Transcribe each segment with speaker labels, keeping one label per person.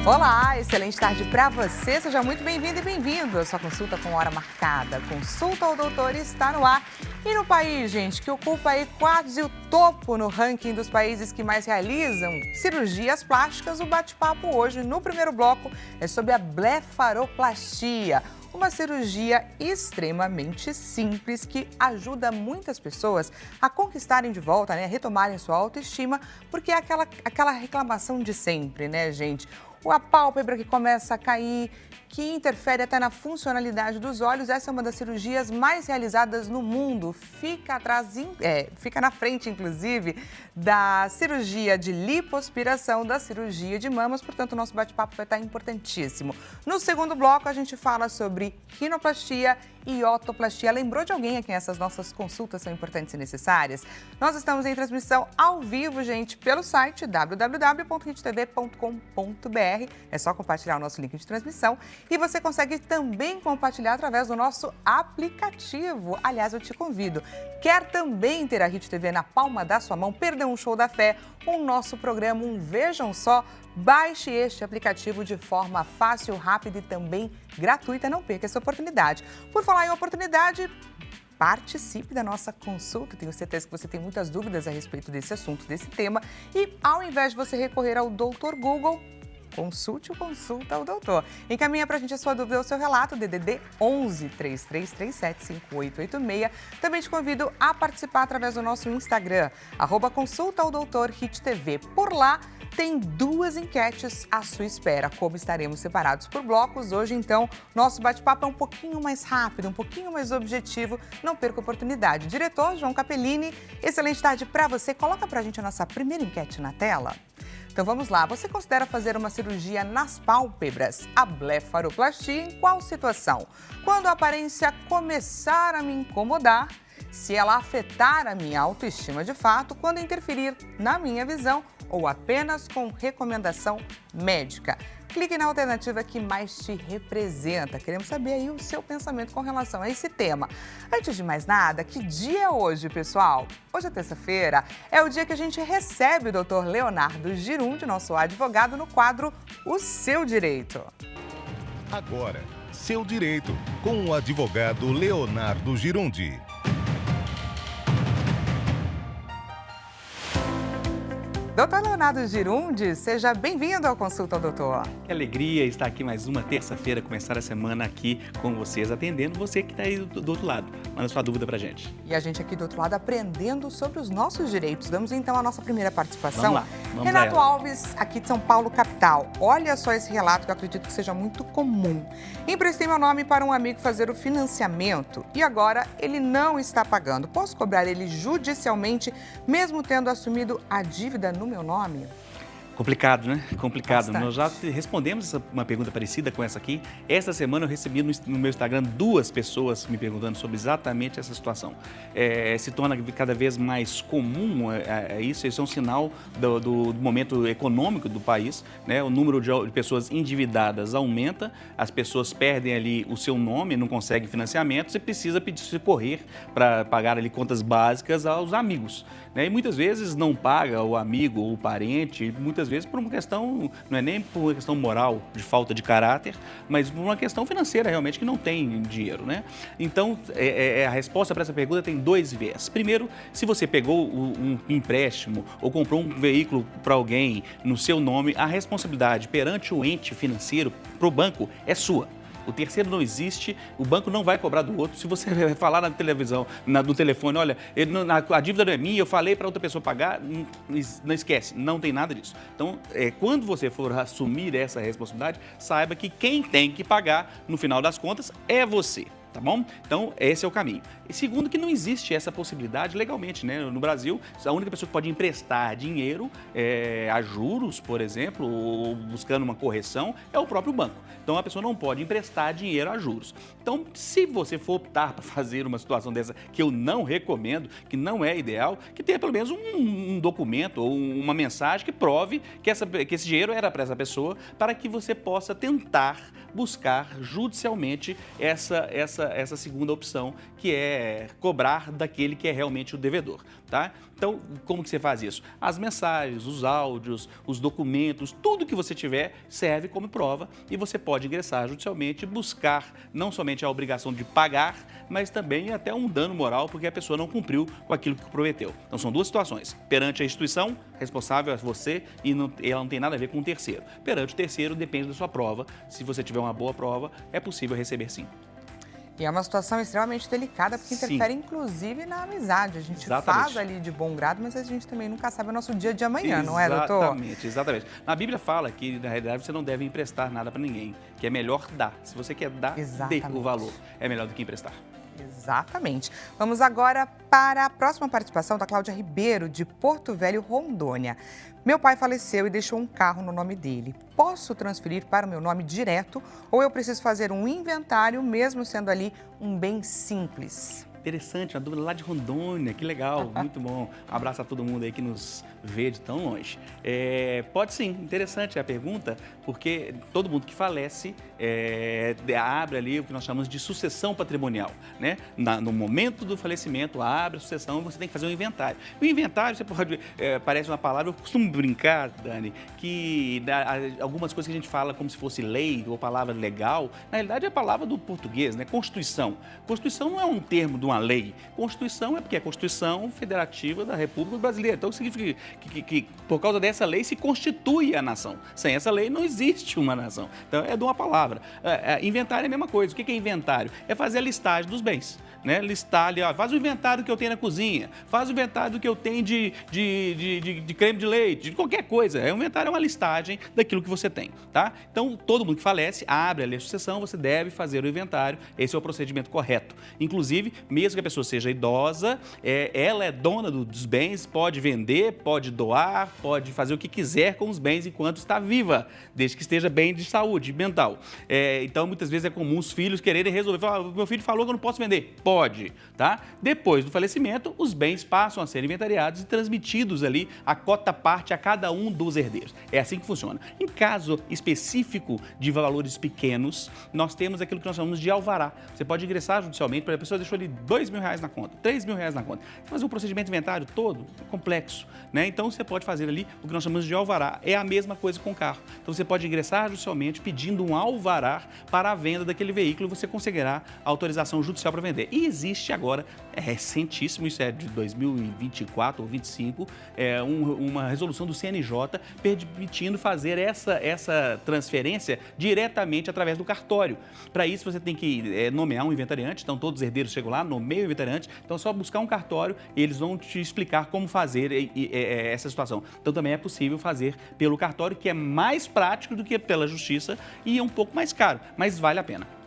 Speaker 1: Olá, excelente tarde para você. Seja muito bem-vindo e bem-vindo à sua consulta com hora marcada. Consulta ao Doutor está no ar. E no país, gente, que ocupa aí quase o topo no ranking dos países que mais realizam cirurgias plásticas, o bate-papo hoje, no primeiro bloco, é sobre a blefaroplastia. Uma cirurgia extremamente simples que ajuda muitas pessoas a conquistarem de volta, a retomarem sua autoestima, porque é aquela reclamação de sempre, né, gente? A pálpebra que começa a cair, que interfere até na funcionalidade dos olhos. Essa é uma das cirurgias mais realizadas no mundo. Fica na frente, inclusive, da cirurgia de lipoaspiração, da cirurgia de mamas. Portanto, o nosso bate-papo vai estar importantíssimo. No segundo bloco, a gente fala sobre rinoplastia e otoplastia. Lembrou de alguém a quem essas nossas consultas são importantes e necessárias? Nós estamos em transmissão ao vivo, gente, pelo site www.hittv.com.br. É só compartilhar o nosso link de transmissão e você consegue também compartilhar através do nosso aplicativo. Aliás, eu te convido. Quer também ter a Hit TV na palma da sua mão? Perdeu um show da fé, um nosso programa, Vejam Só? Baixe este aplicativo de forma fácil, rápida e também gratuita. Não perca essa oportunidade. Por falar em oportunidade, participe da nossa consulta. Tenho certeza que você tem muitas dúvidas a respeito desse assunto, desse tema. E ao invés de você recorrer ao Dr. Google, consulte o Consulta ao Doutor. Encaminha pra gente a sua dúvida ou seu relato, DDD 11 3337 5886. Também te convido a participar através do nosso Instagram, @Consulta ao Doutor Hit TV. Por lá tem duas enquetes à sua espera. Como estaremos separados por blocos hoje, então, nosso bate-papo é um pouquinho mais rápido, um pouquinho mais objetivo. Não perca a oportunidade. Diretor João Capellini, excelente tarde para você. Coloca pra gente a nossa primeira enquete na tela. Então vamos lá, você considera fazer uma cirurgia nas pálpebras, a blefaroplastia, em qual situação? Quando a aparência começar a me incomodar, se ela afetar a minha autoestima de fato, quando interferir na minha visão ou apenas com recomendação médica. Clique na alternativa que mais te representa. Queremos saber aí o seu pensamento com relação a esse tema. Antes de mais nada, que dia é hoje, pessoal? Hoje é terça-feira, é o dia que a gente recebe o Dr. Leonardo Girundi, nosso advogado, no quadro O Seu Direito.
Speaker 2: Agora, Seu Direito, com o advogado Leonardo Girundi.
Speaker 1: Doutor Leonardo Girundi, seja bem-vindo ao Consulta ao Doutor.
Speaker 3: Que alegria estar aqui mais uma terça-feira, começar a semana aqui com vocês, atendendo você que está aí do outro lado. Manda sua dúvida pra gente.
Speaker 1: E a gente aqui do outro lado aprendendo sobre os nossos direitos. Damos então a nossa primeira participação.
Speaker 3: Vamos lá.
Speaker 1: Renato Alves, aqui de São Paulo, capital. Olha só esse relato que eu acredito que seja muito comum. Emprestei meu nome para um amigo fazer o financiamento e agora ele não está pagando. Posso cobrar ele judicialmente, mesmo tendo assumido a dívida no meu nome?
Speaker 3: Complicado, né? Complicado.
Speaker 1: Bastante.
Speaker 3: Nós já respondemos uma pergunta parecida com essa aqui. Essa semana eu recebi no meu Instagram 2 pessoas me perguntando sobre exatamente essa situação. Se torna cada vez mais comum isso é um sinal do momento econômico do país, né? O número de pessoas endividadas aumenta, as pessoas perdem ali o seu nome, não conseguem financiamento, você precisa socorrer para pagar ali contas básicas aos amigos, né? E muitas vezes não paga o amigo ou o parente, muitas vezes por uma questão, não é nem por uma questão moral, de falta de caráter, mas por uma questão financeira realmente, que não tem dinheiro, né? Então, a resposta para essa pergunta tem 2 viés. Primeiro, se você pegou um empréstimo ou comprou um veículo para alguém no seu nome, a responsabilidade perante o ente financeiro para o banco é sua. O terceiro não existe, o banco não vai cobrar do outro. Se você falar na televisão, no telefone, olha, a dívida não é minha, eu falei para outra pessoa pagar, não esquece, não tem nada disso. Então, quando você for assumir essa responsabilidade, saiba que quem tem que pagar, no final das contas, é você. Tá bom? Então, esse é o caminho. E segundo, que não existe essa possibilidade legalmente, né? No Brasil, a única pessoa que pode emprestar dinheiro a juros, por exemplo, ou buscando uma correção, é o próprio banco. Então, a pessoa não pode emprestar dinheiro a juros. Então, se você for optar para fazer uma situação dessa, que eu não recomendo, que não é ideal, que tenha pelo menos um documento ou uma mensagem que prove que esse dinheiro era para essa pessoa, para que você possa tentar buscar judicialmente essa essa segunda opção, que é cobrar daquele que é realmente o devedor, tá? Então, como que você faz isso? As mensagens, os áudios, os documentos, tudo que você tiver serve como prova e você pode ingressar judicialmente e buscar não somente a obrigação de pagar, mas também até um dano moral, porque a pessoa não cumpriu com aquilo que prometeu. Então, são duas situações. Perante a instituição, responsável é você e ela não tem nada a ver com o terceiro. Perante o terceiro, depende da sua prova. Se você tiver uma boa prova, é possível receber sim.
Speaker 1: E é uma situação extremamente delicada, porque interfere, inclusive, na amizade. A gente faz ali de bom grado, mas a gente também nunca sabe o nosso dia de amanhã, não é, doutor?
Speaker 3: Exatamente. Na Bíblia fala que, na realidade, você não deve emprestar nada para ninguém, que é melhor dar. Se você quer dar, dê o valor. É melhor do que emprestar.
Speaker 1: Exatamente. Vamos agora para a próxima participação da Cláudia Ribeiro, de Porto Velho, Rondônia. Meu pai faleceu e deixou um carro no nome dele. Posso transferir para o meu nome direto ou eu preciso fazer um inventário, mesmo sendo ali um bem simples?
Speaker 3: Interessante, uma dúvida lá de Rondônia, que legal, muito bom. Um abraço a todo mundo aí que nos vê de tão longe. Pode sim, interessante a pergunta, porque todo mundo que falece abre ali o que nós chamamos de sucessão patrimonial, né? No momento do falecimento, abre a sucessão e você tem que fazer um inventário. O inventário, você pode, parece uma palavra, eu costumo brincar, Dani, que algumas coisas que a gente fala como se fosse lei ou palavra legal, na realidade é a palavra do português, né? Constituição. Constituição não é um termo de uma lei. Constituição é porque é a Constituição Federativa da República Brasileira. Então, significa que por causa dessa lei se constitui a nação. Sem essa lei não existe uma nação. Então, é de uma palavra. Inventário é a mesma coisa. O que é inventário? É fazer a listagem dos bens. Né? Listar ali, faz o inventário do que eu tenho na cozinha, faz o inventário do que eu tenho de creme de leite, de qualquer coisa. O inventário é uma listagem daquilo que você tem, tá? Então, todo mundo que falece, abre ali a sucessão, você deve fazer o inventário. Esse é o procedimento correto. Inclusive, mesmo que a pessoa seja idosa, ela é dona dos bens, pode vender, pode doar, pode fazer o que quiser com os bens enquanto está viva, desde que esteja bem de saúde mental. Então, muitas vezes é comum os filhos quererem resolver, falar, meu filho falou que eu não posso vender. Pode, tá? Depois do falecimento, os bens passam a ser inventariados e transmitidos ali a cota parte a cada um dos herdeiros. É assim que funciona. Em caso específico de valores pequenos, nós temos aquilo que nós chamamos de alvará. Você pode ingressar judicialmente, para a pessoa deixou ali R$2.000 na conta, R$3.000 na conta. Mas o procedimento inventário todo é complexo, né? Então você pode fazer ali o que nós chamamos de alvará. É a mesma coisa com o carro. Então você pode ingressar judicialmente pedindo um alvará para a venda daquele veículo e você conseguirá autorização judicial para vender. E existe agora, é recentíssimo, isso é de 2024 ou 2025, uma resolução do CNJ permitindo fazer essa transferência diretamente através do cartório. Para isso você tem que nomear um inventariante, então todos os herdeiros chegam lá, nomeiam o inventariante, então é só buscar um cartório e eles vão te explicar como fazer essa situação. Então também é possível fazer pelo cartório, que é mais prático do que pela justiça e é um pouco mais caro, mas vale a pena.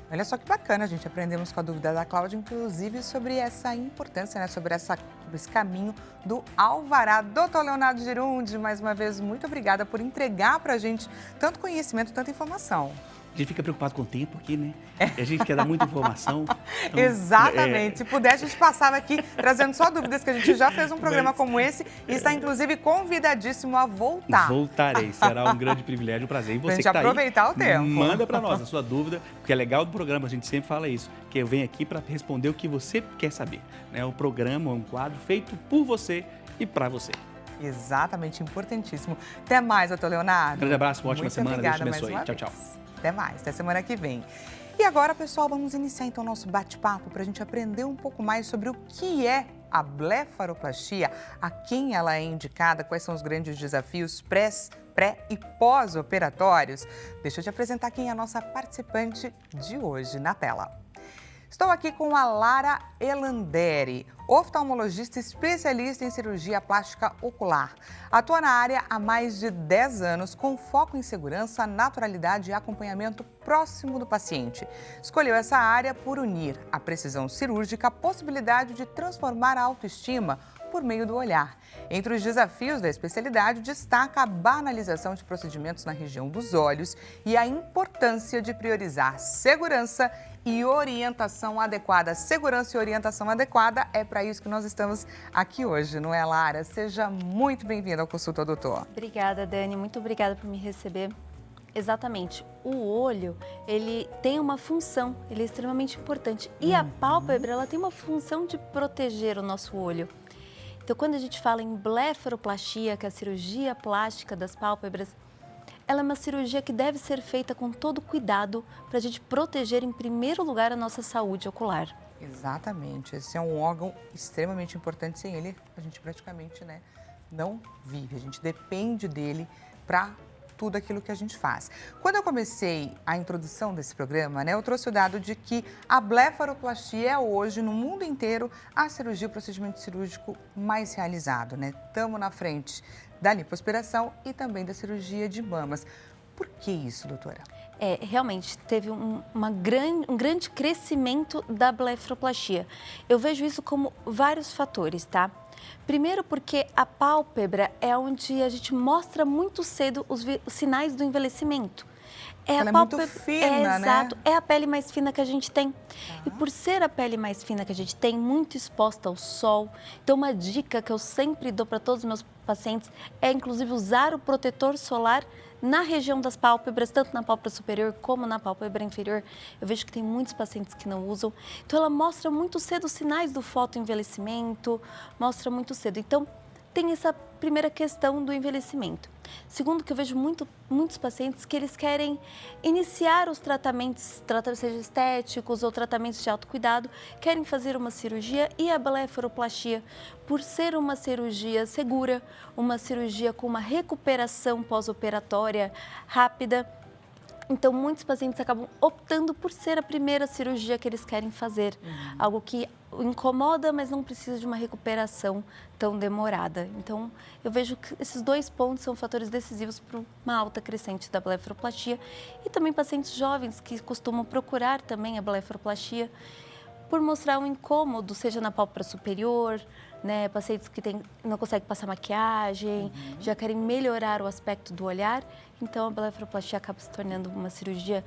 Speaker 1: Olha só que bacana, gente. Aprendemos com a dúvida da Cláudia, inclusive, sobre essa importância, né? Sobre esse caminho do alvará. Doutor Leonardo Girundi, mais uma vez, muito obrigada por entregar para a gente tanto conhecimento, tanta informação.
Speaker 3: A gente fica preocupado com o tempo aqui, né? A gente quer dar muita informação. Então,
Speaker 1: exatamente. Se puder, a gente passava aqui trazendo só dúvidas, que a gente já fez um programa como esse e está, inclusive, convidadíssimo a voltar.
Speaker 3: Voltarei. Será um grande privilégio, um prazer. E você que está aí,
Speaker 1: aproveitar o tempo.
Speaker 3: Manda para nós a sua dúvida, porque é legal do programa, a gente sempre fala isso, que eu venho aqui para responder o que você quer saber. Né? O programa é um quadro feito por você e para você.
Speaker 1: Exatamente, importantíssimo. Até mais, doutor Leonardo.
Speaker 3: Grande abraço, uma ótima
Speaker 1: muito
Speaker 3: semana.
Speaker 1: Obrigada,
Speaker 3: Deus te abençoe. Tchau, tchau.
Speaker 1: Até mais, até semana que vem. E agora, pessoal, vamos iniciar então o nosso bate-papo para a gente aprender um pouco mais sobre o que é a blefaroplastia, a quem ela é indicada, quais são os grandes desafios pré e pós-operatórios. Deixa eu te apresentar quem é a nossa participante de hoje na tela. Estou aqui com a Lara Elanderi, oftalmologista especialista em cirurgia plástica ocular. Atua na área há mais de 10 anos, com foco em segurança, naturalidade e acompanhamento próximo do paciente. Escolheu essa área por unir a precisão cirúrgica, a possibilidade de transformar a autoestima por meio do olhar. Entre os desafios da especialidade, destaca a banalização de procedimentos na região dos olhos e a importância de priorizar segurança e orientação adequada. Segurança e orientação adequada é para isso que nós estamos aqui hoje, não é, Lara? Seja muito bem-vinda ao Consulta Doutor.
Speaker 4: Obrigada, Dani. Muito obrigada por me receber. Exatamente. O olho, ele tem uma função, ele é extremamente importante. E a pálpebra, ela tem uma função de proteger o nosso olho. Então, quando a gente fala em blefaroplastia, que é a cirurgia plástica das pálpebras, ela é uma cirurgia que deve ser feita com todo cuidado para a gente proteger, em primeiro lugar, a nossa saúde ocular.
Speaker 1: Exatamente. Esse é um órgão extremamente importante. Sem ele, a gente praticamente, né, não vive. A gente depende dele para tudo aquilo que a gente faz. Quando eu comecei a introdução desse programa, né, eu trouxe o dado de que a blefaroplastia é hoje, no mundo inteiro, a cirurgia, o procedimento cirúrgico mais realizado, né? Estamos na frente da lipoaspiração e também da cirurgia de mamas. Por que isso, doutora?
Speaker 4: Realmente, teve um grande crescimento da blefaroplastia. Eu vejo isso como vários fatores, tá? Primeiro porque a pálpebra é onde a gente mostra muito cedo os sinais do envelhecimento.
Speaker 1: Ela é muito fina, né?
Speaker 4: Exato, é a pele mais fina que a gente tem. E por ser a pele mais fina que a gente tem, muito exposta ao sol, então uma dica que eu sempre dou para todos os meus pacientes é, inclusive, usar o protetor solar na região das pálpebras, tanto na pálpebra superior como na pálpebra inferior. Eu vejo que tem muitos pacientes que não usam. Então, ela mostra muito cedo os sinais do fotoenvelhecimento, mostra muito cedo. Então, tem essa primeira questão do envelhecimento. Segundo, que eu vejo muitos pacientes que eles querem iniciar os tratamentos, seja estéticos ou tratamentos de autocuidado, querem fazer uma cirurgia e a blefaroplastia, por ser uma cirurgia segura, uma cirurgia com uma recuperação pós-operatória rápida. Então, muitos pacientes acabam optando por ser a primeira cirurgia que eles querem fazer. Algo que incomoda, mas não precisa de uma recuperação tão demorada. Então, eu vejo que esses dois pontos são fatores decisivos para uma alta crescente da blefaroplastia. E também pacientes jovens que costumam procurar também a blefaroplastia por mostrar um incômodo, seja na pálpebra superior, né, pacientes que não conseguem passar maquiagem, já querem melhorar o aspecto do olhar, então a blefaroplastia acaba se tornando uma cirurgia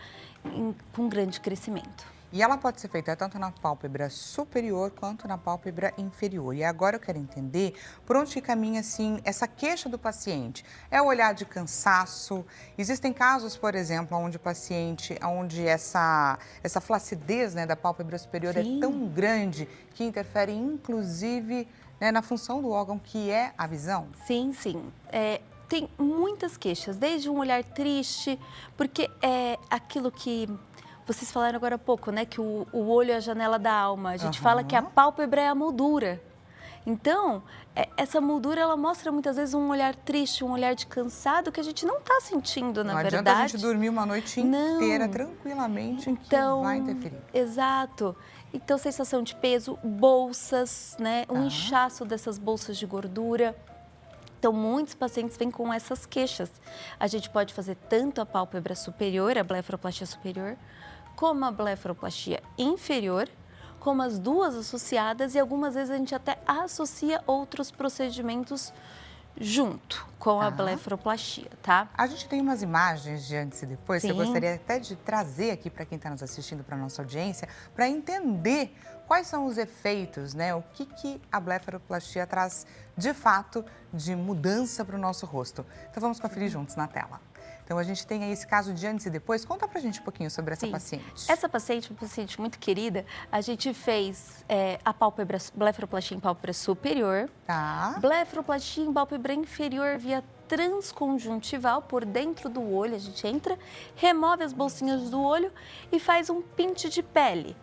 Speaker 4: com grande crescimento.
Speaker 1: E ela pode ser feita tanto na pálpebra superior quanto na pálpebra inferior. E agora eu quero entender por onde que caminha assim essa queixa do paciente. É o olhar de cansaço? Existem casos, por exemplo, onde o paciente, onde essa flacidez, né, da pálpebra superior
Speaker 4: Sim.
Speaker 1: é tão grande que interfere inclusive, né, na função do órgão que é a visão?
Speaker 4: Sim, sim. Tem muitas queixas, desde um olhar triste, porque é aquilo que vocês falaram agora há pouco, né? Que o olho é a janela da alma. A gente fala que a pálpebra é a moldura. Então, essa moldura, ela mostra muitas vezes um olhar triste, um olhar de cansado que a gente não está sentindo, na verdade.
Speaker 1: Não adianta a gente dormir uma noite inteira tranquilamente, então, que vai interferir.
Speaker 4: Exato. Então, sensação de peso, bolsas, né? Um inchaço dessas bolsas de gordura. Então, muitos pacientes vêm com essas queixas. A gente pode fazer tanto a pálpebra superior, a blefaroplastia superior, como a blefaroplastia inferior, como as duas associadas, e algumas vezes a gente até associa outros procedimentos junto com a blefaroplastia, tá?
Speaker 1: A gente tem umas imagens de antes e depois,
Speaker 4: Sim.
Speaker 1: que eu gostaria até de trazer aqui para quem está nos assistindo, para a nossa audiência, para entender quais são os efeitos, né? O que a blefaroplastia traz de fato de mudança para o nosso rosto. Então vamos conferir juntos na tela. Então a gente tem aí esse caso de antes e depois. Conta pra gente um pouquinho sobre essa paciente.
Speaker 4: Essa paciente, uma paciente muito querida, a gente fez a blefaroplastia em pálpebra superior, blefaroplastia em pálpebra inferior via transconjuntival por dentro do olho. A gente entra, remove as bolsinhas do olho e faz um pinte de pele.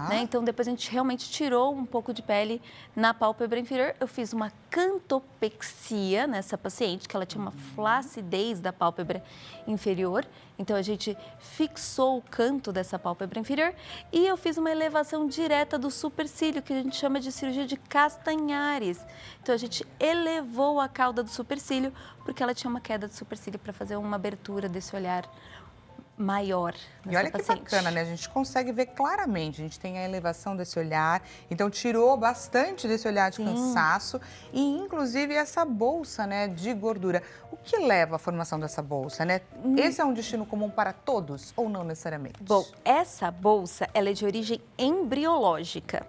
Speaker 4: Né? Então, depois a gente realmente tirou um pouco de pele na pálpebra inferior. Eu fiz uma cantopexia nessa paciente, que ela tinha uma flacidez da pálpebra inferior. Então, a gente fixou o canto dessa pálpebra inferior e eu fiz uma elevação direta do supercílio, que a gente chama de cirurgia de Castanhares. Então, a gente elevou a cauda do supercílio, porque ela tinha uma queda de supercílio para fazer uma abertura desse olhar maior nessa
Speaker 1: E olha
Speaker 4: paciente.
Speaker 1: Que bacana, né? A gente consegue ver claramente, a gente tem a elevação desse olhar, então tirou bastante desse olhar de cansaço e inclusive essa bolsa, né, de gordura. O que leva à formação dessa bolsa, né? Esse é um destino comum para todos ou não necessariamente?
Speaker 4: Bom, essa bolsa, ela é de origem embriológica.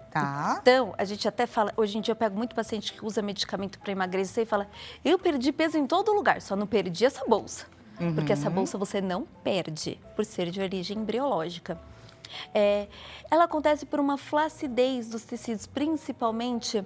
Speaker 4: Então, a gente até fala, hoje em dia eu pego muito paciente que usa medicamento para emagrecer e fala, eu perdi peso em todo lugar, só não perdi essa bolsa. porque essa bolsa você não perde, por ser de origem embriológica. Ela acontece por uma flacidez dos tecidos, principalmente,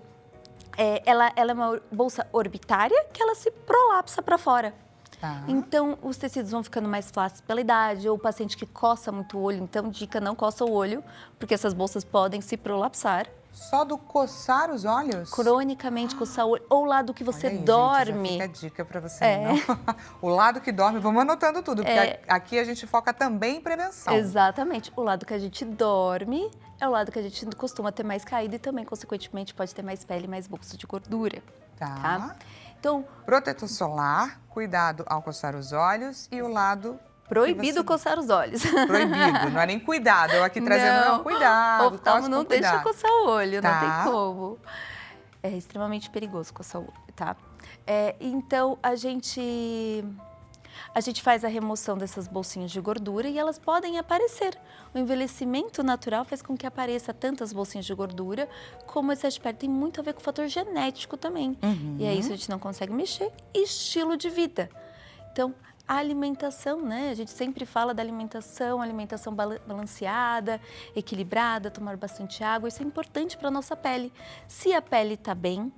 Speaker 4: ela é uma bolsa orbitária que ela se prolapsa para fora.
Speaker 1: Tá.
Speaker 4: Então, os tecidos vão ficando mais flácidos pela idade, ou o paciente que coça muito o olho, então, dica, não coça o olho, porque essas bolsas podem se prolapsar.
Speaker 1: Só do coçar os olhos?
Speaker 4: Cronicamente coçar o olho, ou o lado que você
Speaker 1: Olha aí,
Speaker 4: dorme.
Speaker 1: Gente, já fica a dica para você. Não? O lado que dorme, vamos anotando tudo, porque aqui a gente foca também em prevenção.
Speaker 4: Exatamente. O lado que a gente dorme é o lado que a gente costuma ter mais caída e também, consequentemente, pode ter mais pele, mais bolsa de gordura.
Speaker 1: Tá.
Speaker 4: Então,
Speaker 1: protetor solar, cuidado ao coçar os olhos e o lado...
Speaker 4: proibido coçar os olhos.
Speaker 1: Proibido, não é nem cuidado. Eu aqui trazendo, não, cuidado.
Speaker 4: Oftalmo não deixa coçar o olho,
Speaker 1: tá.
Speaker 4: não tem como. É extremamente perigoso coçar o olho, tá? Então, a gente faz a remoção dessas bolsinhas de gordura e elas podem aparecer. O envelhecimento natural faz com que apareça tantas bolsinhas de gordura, como excesso de pele tem muito a ver com o fator genético também. E é isso, a gente não consegue mexer. Estilo de vida. Então, a alimentação, né? A gente sempre fala da alimentação balanceada, equilibrada, tomar bastante água. Isso é importante para a nossa pele. Se a pele está bem,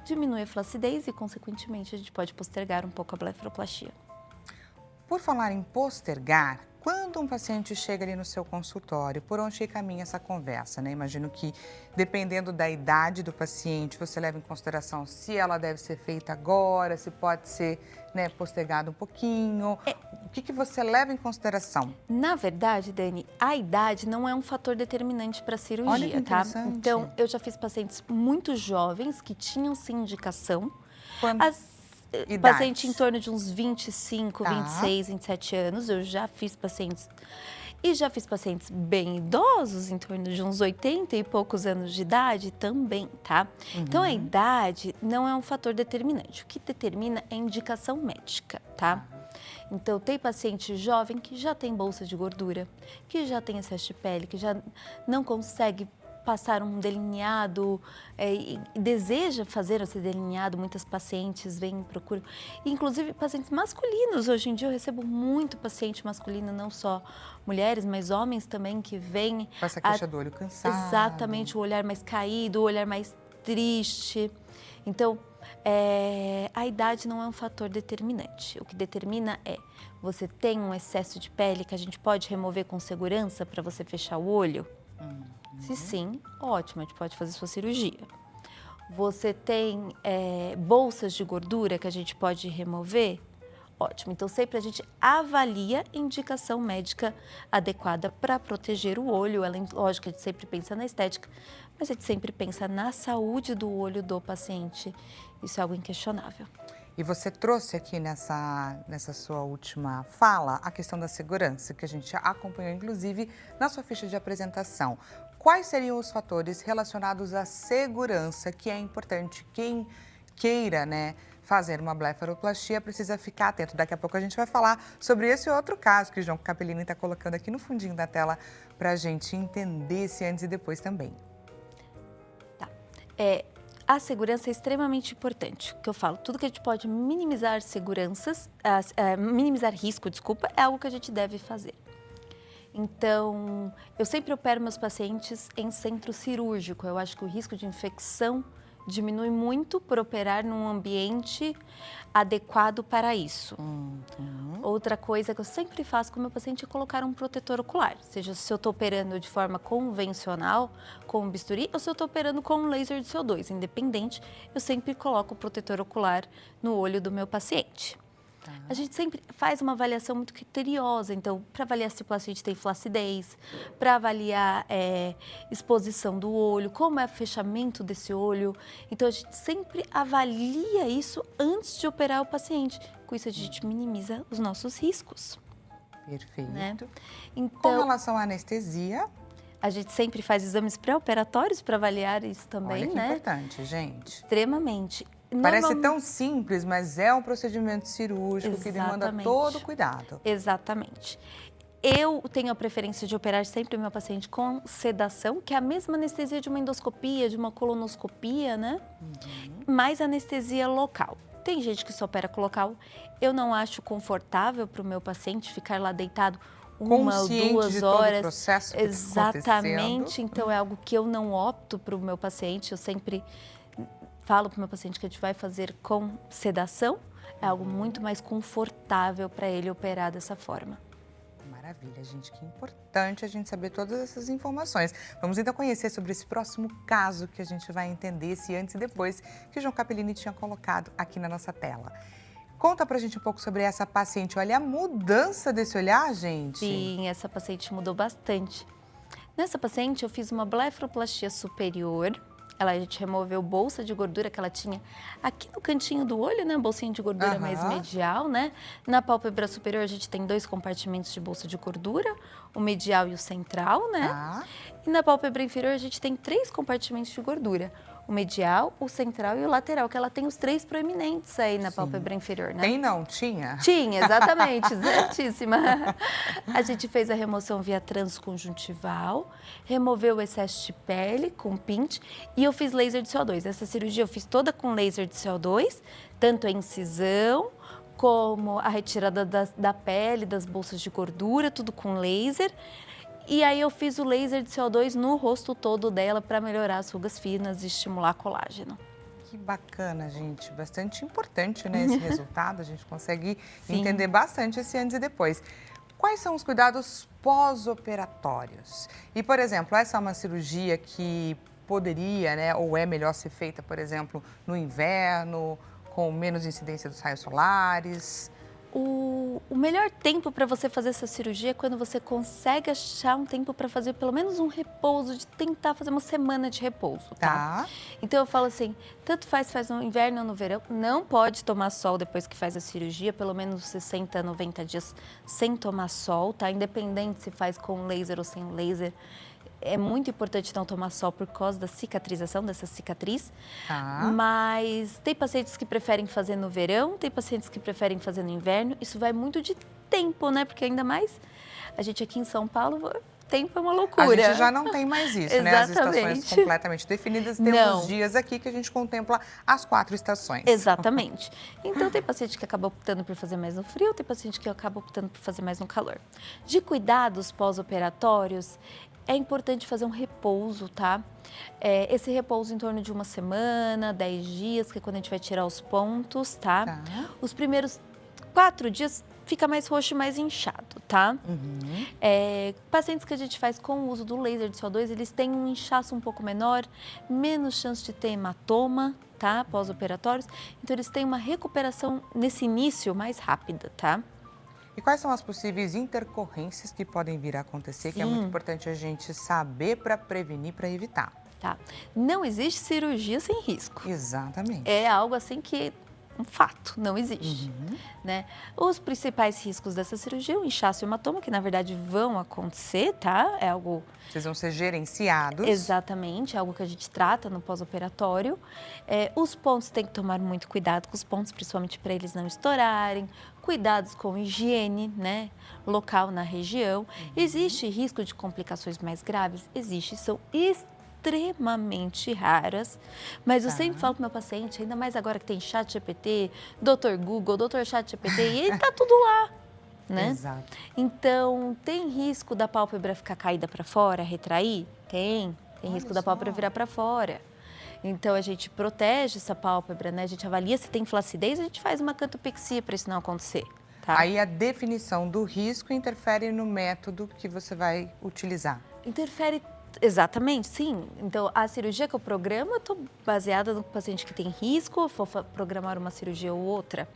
Speaker 4: diminui a flacidez e, consequentemente, a gente pode postergar um pouco a blefaroplastia.
Speaker 1: Por falar em postergar, quando um paciente chega ali no seu consultório, por onde que caminha essa conversa, né? Imagino que, dependendo da idade do paciente, você leva em consideração se ela deve ser feita agora, se pode ser, né, postergado um pouquinho. O que você leva em consideração?
Speaker 4: Na verdade, Dani, a idade não é um fator determinante para a cirurgia,
Speaker 1: olha que
Speaker 4: tá?
Speaker 1: interessante.
Speaker 4: Então, eu já fiz pacientes muito jovens que tinham sim indicação. Paciente em torno de uns 25, 26, 27 anos, eu já fiz pacientes. E já fiz pacientes bem idosos, em torno de uns 80 e poucos anos de idade também, tá? Então, a idade não é um fator determinante. O que determina é a indicação médica, tá? Então, tem paciente jovem que já tem bolsa de gordura, que já tem excesso de pele, que já não consegue passar um delineado e deseja fazer esse delineado. Muitas pacientes vêm e procuram, inclusive pacientes masculinos. Hoje em dia eu recebo muito paciente masculino, não só mulheres, mas homens também que vêm.
Speaker 1: Com essa queixa do olho cansado.
Speaker 4: Exatamente, o olhar mais caído, o olhar mais triste. Então, a idade não é um fator determinante. O que determina é, você tem um excesso de pele que a gente pode remover com segurança para você fechar o olho? Se sim, ótimo, a gente pode fazer sua cirurgia. Você tem bolsas de gordura que a gente pode remover? Ótimo. Então, sempre a gente avalia a indicação médica adequada para proteger o olho. Lógico, a gente sempre pensa na estética, mas a gente sempre pensa na saúde do olho do paciente. Isso é algo inquestionável.
Speaker 1: E você trouxe aqui nessa sua última fala a questão da segurança, que a gente acompanhou, inclusive, na sua ficha de apresentação. Quais seriam os fatores relacionados à segurança que é importante? Quem queira, né, fazer uma blefaroplastia precisa ficar atento. Daqui a pouco a gente vai falar sobre esse outro caso que o João Capellini está colocando aqui no fundinho da tela para a gente entender esse antes e depois também.
Speaker 4: Tá. A segurança é extremamente importante. O que eu falo, tudo que a gente pode minimizar minimizar risco, é algo que a gente deve fazer. Então, eu sempre opero meus pacientes em centro cirúrgico. Eu acho que o risco de infecção diminui muito por operar num ambiente adequado para isso. Outra coisa que eu sempre faço com o meu paciente é colocar um protetor ocular. Seja se eu estou operando de forma convencional, com um bisturi, ou se eu estou operando com um laser de CO2. Independente, eu sempre coloco o protetor ocular no olho do meu paciente. A gente sempre faz uma avaliação muito criteriosa, então, para avaliar se o paciente tem flacidez, para avaliar exposição do olho, como é o fechamento desse olho. Então, a gente sempre avalia isso antes de operar o paciente. Com isso, a gente minimiza os nossos riscos.
Speaker 1: Perfeito.
Speaker 4: Né?
Speaker 1: Então, com relação à anestesia...
Speaker 4: A gente sempre faz exames pré-operatórios para avaliar isso também,
Speaker 1: Olha que
Speaker 4: né?
Speaker 1: importante, gente.
Speaker 4: Extremamente.
Speaker 1: Parece tão simples, mas é um procedimento cirúrgico que demanda todo cuidado.
Speaker 4: Exatamente. Eu tenho a preferência de operar sempre o meu paciente com sedação, que é a mesma anestesia de uma endoscopia, de uma colonoscopia, né? Mais anestesia local. Tem gente que só opera com local. Eu não acho confortável para o meu paciente ficar lá deitado uma ou
Speaker 1: Consciente
Speaker 4: 2
Speaker 1: de todo o
Speaker 4: horas.
Speaker 1: processo que está
Speaker 4: Exatamente.
Speaker 1: acontecendo.
Speaker 4: Então é algo que eu não opto para o meu paciente. Eu sempre falo para o meu paciente que a gente vai fazer com sedação. É algo muito mais confortável para ele operar dessa forma.
Speaker 1: Maravilha, gente, que importante a gente saber todas essas informações. Vamos então conhecer sobre esse próximo caso que a gente vai entender esse antes e depois que o João Capellini tinha colocado aqui na nossa tela. Conta pra gente um pouco sobre essa paciente. Olha a mudança desse olhar, gente.
Speaker 4: Sim, essa paciente mudou bastante. Nessa paciente eu fiz uma blefaroplastia superior. A gente removeu bolsa de gordura que ela tinha aqui no cantinho do olho, né? Bolsinha de gordura mais medial, né? Na pálpebra superior a gente tem 2 compartimentos de bolsa de gordura, o medial e o central, né? E na pálpebra inferior a gente tem 3 compartimentos de gordura. O medial, o central e o lateral, que ela tem os 3 proeminentes aí na pálpebra inferior, né?
Speaker 1: Tem não? Tinha?
Speaker 4: Tinha, exatamente, certíssima. A gente fez a remoção via transconjuntival, removeu o excesso de pele com PINT e eu fiz laser de CO2. Essa cirurgia eu fiz toda com laser de CO2, tanto a incisão como a retirada da pele, das bolsas de gordura, tudo com laser. E aí eu fiz o laser de CO2 no rosto todo dela para melhorar as rugas finas e estimular colágeno.
Speaker 1: Que bacana, gente. Bastante importante, né, esse resultado. A gente consegue entender bastante esse antes e depois. Quais são os cuidados pós-operatórios? E, por exemplo, essa é uma cirurgia que poderia, né, ou é melhor ser feita, por exemplo, no inverno, com menos incidência dos raios solares?
Speaker 4: O melhor tempo para você fazer essa cirurgia é quando você consegue achar um tempo para fazer pelo menos um repouso, de tentar fazer uma semana de repouso, tá? Então eu falo assim, tanto faz no inverno ou no verão, não pode tomar sol depois que faz a cirurgia, pelo menos 60, 90 dias sem tomar sol, tá? Independente se faz com laser ou sem laser. É muito importante não tomar sol por causa da cicatrização, dessa cicatriz. Mas tem pacientes que preferem fazer no verão, tem pacientes que preferem fazer no inverno. Isso vai muito de tempo, né? Porque ainda mais a gente aqui em São Paulo, tempo é uma loucura.
Speaker 1: A gente já não tem mais isso, né? As estações completamente definidas. Temos dias aqui que a gente contempla as 4 estações.
Speaker 4: Exatamente. Então, tem paciente que acaba optando por fazer mais no frio, tem paciente que acaba optando por fazer mais no calor. De cuidados pós-operatórios, é importante fazer um repouso, tá? Esse repouso em torno de 1 semana, 10 dias, que é quando a gente vai tirar os pontos, tá? Os primeiros 4 dias fica mais roxo e mais inchado, tá? Pacientes que a gente faz com o uso do laser de CO2, eles têm um inchaço um pouco menor, menos chance de ter hematoma, tá? Pós-operatórios. Então, eles têm uma recuperação nesse início mais rápida, tá?
Speaker 1: E quais são as possíveis intercorrências que podem vir a acontecer, que é muito importante a gente saber para prevenir, para evitar?
Speaker 4: Tá. Não existe cirurgia sem risco.
Speaker 1: Exatamente.
Speaker 4: É algo assim que um fato, não existe, né? Os principais riscos dessa cirurgia, o inchaço e o hematoma, que na verdade vão acontecer, tá? É algo...
Speaker 1: Vocês vão ser gerenciados.
Speaker 4: Exatamente, é algo que a gente trata no pós-operatório. Os pontos tem que tomar muito cuidado com os pontos, principalmente para eles não estourarem. Cuidados com higiene, né? Local na região. Existe risco de complicações mais graves? Existe, são extremamente raras, mas eu sempre falo para o meu paciente, ainda mais agora que tem ChatGPT, Dr. Google, Dr. ChatGPT, e ele tá tudo lá, né?
Speaker 1: Exato.
Speaker 4: Então, tem risco da pálpebra ficar caída para fora, retrair? Tem risco da pálpebra virar para fora. Então, a gente protege essa pálpebra, né? A gente avalia se tem flacidez, a gente faz uma cantopexia para isso não acontecer. Tá?
Speaker 1: Aí a definição do risco interfere no método que você vai utilizar.
Speaker 4: Interfere. Exatamente, sim. Então, a cirurgia que eu programo, eu estou baseada no paciente que tem risco, vou programar uma cirurgia ou outra.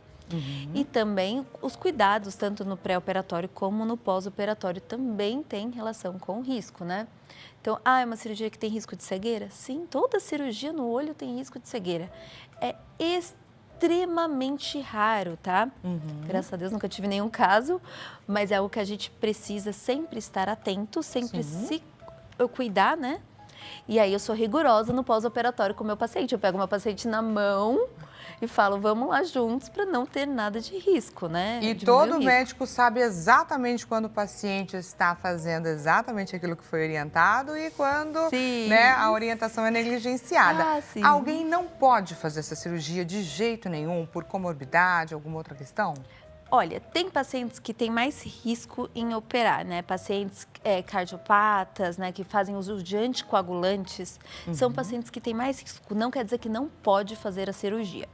Speaker 4: E também os cuidados, tanto no pré-operatório como no pós-operatório, também tem relação com o risco, né? Então, é uma cirurgia que tem risco de cegueira? Sim, toda cirurgia no olho tem risco de cegueira. É extremamente raro, tá? Graças a Deus nunca tive nenhum caso, mas é algo que a gente precisa sempre estar atento, sempre se cuidar, né? E aí eu sou rigorosa no pós-operatório com o meu paciente. Eu pego o meu paciente na mão e falo, vamos lá juntos para não ter nada de risco, né?
Speaker 1: E
Speaker 4: Diminuir
Speaker 1: todo
Speaker 4: o risco.
Speaker 1: médico sabe exatamente quando o paciente está fazendo exatamente aquilo que foi orientado e quando,
Speaker 4: Sim.
Speaker 1: né, a orientação é negligenciada.
Speaker 4: Ah, sim.
Speaker 1: Alguém não pode fazer essa cirurgia de jeito nenhum por comorbidade, alguma outra questão?
Speaker 4: Olha, tem pacientes que têm mais risco em operar, né? Pacientes cardiopatas, né, que fazem uso de anticoagulantes, são pacientes que têm mais risco. Não quer dizer que não pode fazer a cirurgia.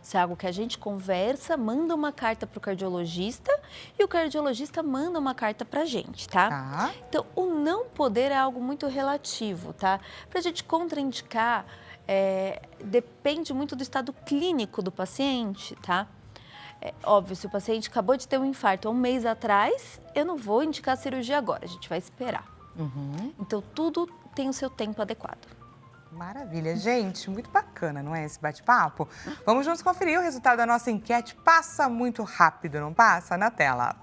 Speaker 4: Isso é algo que a gente conversa, manda uma carta para o cardiologista e o cardiologista manda uma carta para a gente, tá?
Speaker 1: Tá.
Speaker 4: Então, o não poder é algo muito relativo, tá? Para a gente contraindicar, depende muito do estado clínico do paciente, tá? É óbvio, se o paciente acabou de ter um infarto há um mês atrás, eu não vou indicar a cirurgia agora, a gente vai esperar. Então, tudo tem o seu tempo adequado.
Speaker 1: Maravilha, gente, muito bacana, não é esse bate-papo? Vamos juntos conferir o resultado da nossa enquete. Passa muito rápido, não passa? Na tela.